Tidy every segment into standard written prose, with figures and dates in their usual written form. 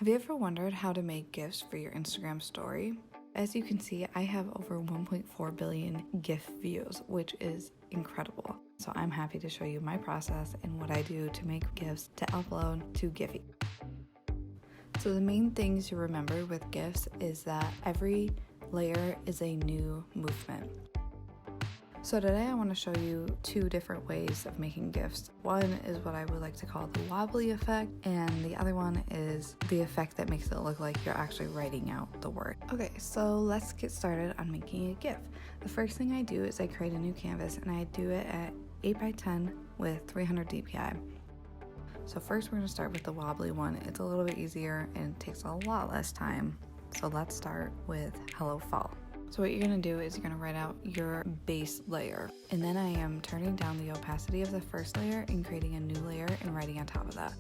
Have you ever wondered how to make GIFs for your Instagram story? As you can see, I have over 1.4 billion GIF views, which is incredible. So I'm happy to show you my process and what I do to make GIFs to upload to Giphy. So the main things to remember with GIFs is that every layer is a new movement. So today I want to show you two different ways of making GIFs. One is what I would like to call the wobbly effect, and the other one is the effect that makes it look like you're actually writing out the word. Okay, so let's get started on making a GIF. The first thing I do is I create a new canvas, and I do it at 8x10 with 300 dpi. So first we're going to start with the wobbly one. It's a little bit easier and it takes a lot less time. So let's start with Hello Fall. So what you're going to do is you're going to write out your base layer, and then I am turning down the opacity of the first layer and creating a new layer and writing on top of that.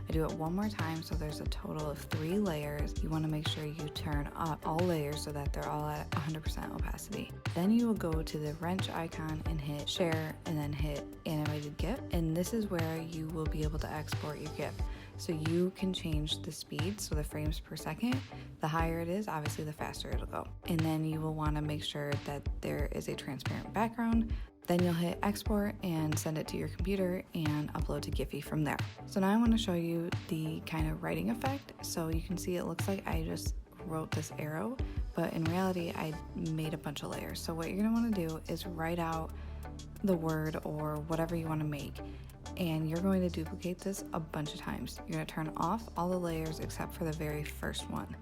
I do it one more time, so there's a total of 3 layers. You want to make sure you turn up all layers so that they're all at 100% opacity. Then you will go to the wrench icon and hit share, and then hit animated GIF, and this is where you will be able to export your GIF. So you can change the speed, so the frames per second. The higher it is, obviously the faster it'll go. And then you will want to make sure that there is a transparent background. Then you'll hit export and send it to your computer and upload to Giphy from there. So now I want to show you the kind of writing effect. So you can see it looks like I just wrote this arrow, but in reality I made a bunch of layers. So what you're going to want to do is write out the word or whatever you want to make, and you're going to duplicate this a bunch of times. You're going to turn off all the layers except for the very first one.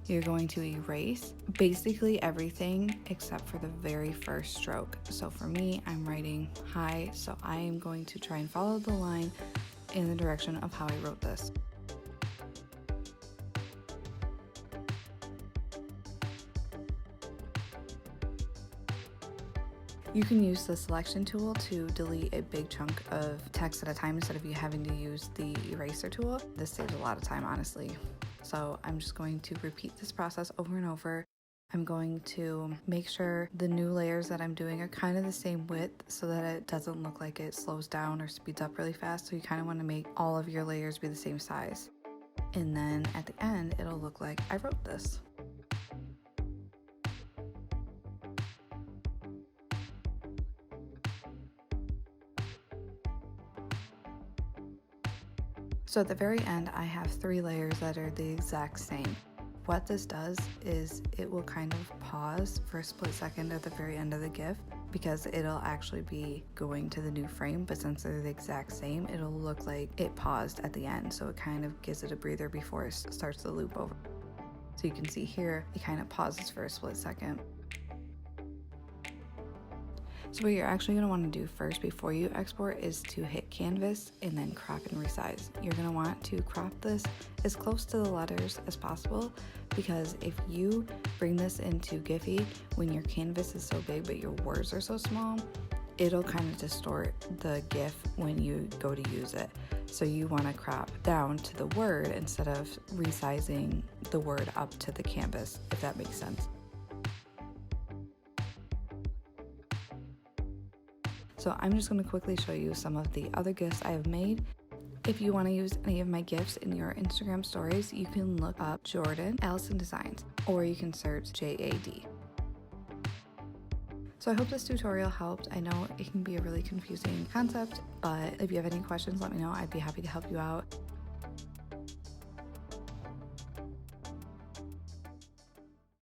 You're going to erase basically everything except for the very first stroke. So for me, I'm writing hi, so I am going to try and follow the line in the direction of how I wrote this. You can use the selection tool to delete a big chunk of text at a time instead of you having to use the eraser tool. This saves a lot of time, honestly. So I'm just going to repeat this process over and over. I'm going to make sure the new layers that I'm doing are kind of the same width so that it doesn't look like it slows down or speeds up really fast. So you kind of want to make all of your layers be the same size. And then at the end, it'll look like I wrote this. So at the very end, I have 3 layers that are the exact same. What this does is it will kind of pause for a split second at the very end of the GIF, because it'll actually be going to the new frame, but since they're the exact same, it'll look like it paused at the end. So it kind of gives it a breather before it starts the loop over. So you can see here, it kind of pauses for a split second. So what you're actually going to want to do first before you export is to hit canvas and then crop and resize. You're going to want to crop this as close to the letters as possible, because if you bring this into Giphy when your canvas is so big but your words are so small, it'll kind of distort the GIF when you go to use it. So you want to crop down to the word instead of resizing the word up to the canvas, if that makes sense. So I'm just going to quickly show you some of the other GIFs I have made. If you want to use any of my GIFs in your Instagram stories, you can look up Jordan Allison Designs, or you can search JAD. So I hope this tutorial helped. I know it can be a really confusing concept, but if you have any questions, let me know. I'd be happy to help you out.